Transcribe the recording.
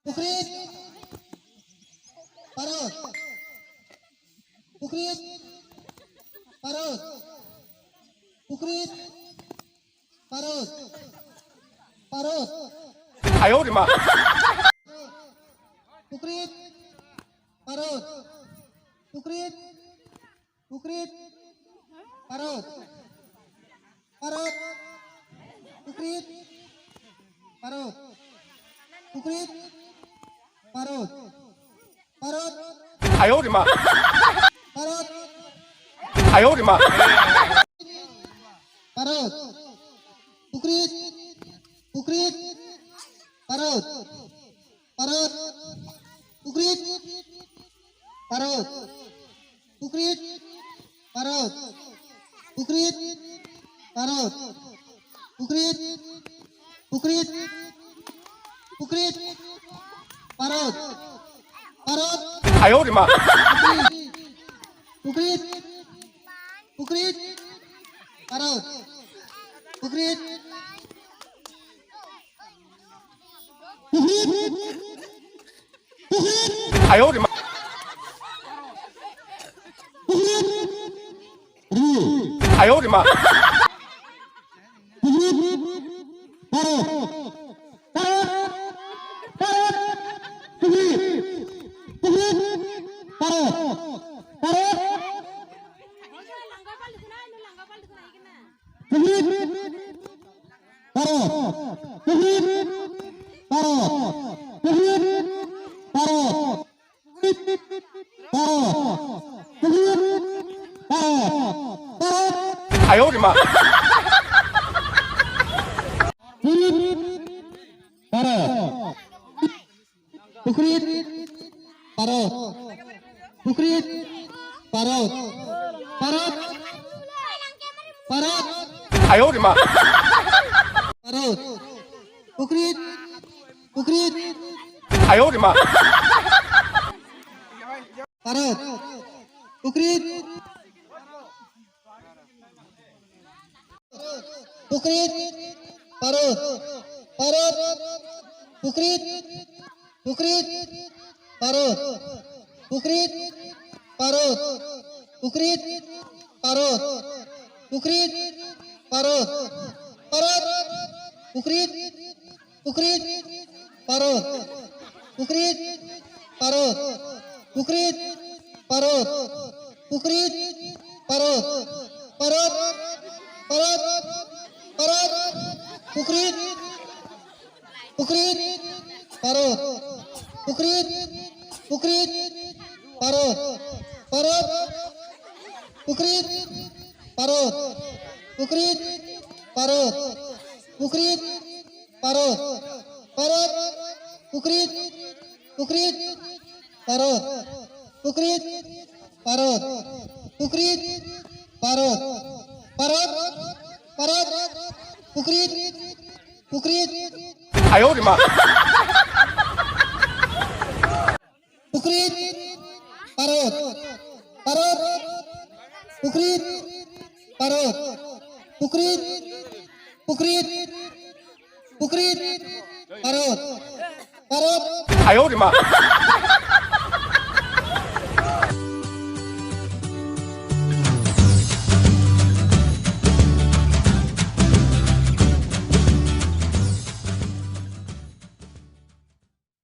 पुखरीत परत पुखरीत परत पुखरीत परत परत 哎呦我的妈！ पुखरीत परत पुखरीत पुखरीत परत परत पुखरीत परत पुखरीत परत परत 哎呦我的妈！ परत 哎呦我的妈！ परत पुखरीत पुखरीत परत परत पुखरीत परत पुखरीत परत पुखरीत परत पुखरीत पुखरीत पुखरीत परत परत 哎呦我的妈！ पुखरीत पुखरीत परत पुखरीत पुखरीत 哎呦我的妈！ 哎呦我的妈！ 哎呦我的妈！ पुखरीत परत पुखरीत परत परत परत 哎呦我的妈！ परत पुखरीत पुखरीत 哎呦我的妈！ परत पुखरीत पुखरीत परत परत पुखरीत पुखरीत परत पुखरीत परत पुखरीत परत पुखरीत परत परत पुखरीत पुखरीत परत पुखरीत परत पुखरीत परत पुखरीत परत परत परत परत पुखरीत पुखरीत परत पुखरीत पुखरीत परत परत पुखरीत परत पुखरीत परत पुखरीत परत परत पुखरीत पुखरीत परत पुखरीत परत पुखरीत परत परत परत पुखरीत पुखरीत 哎呦我的妈！ पुखरीत परत परत पुखरीत परत पुखरीत पुखरीत पुखरीत परत परत 哎呦我的妈！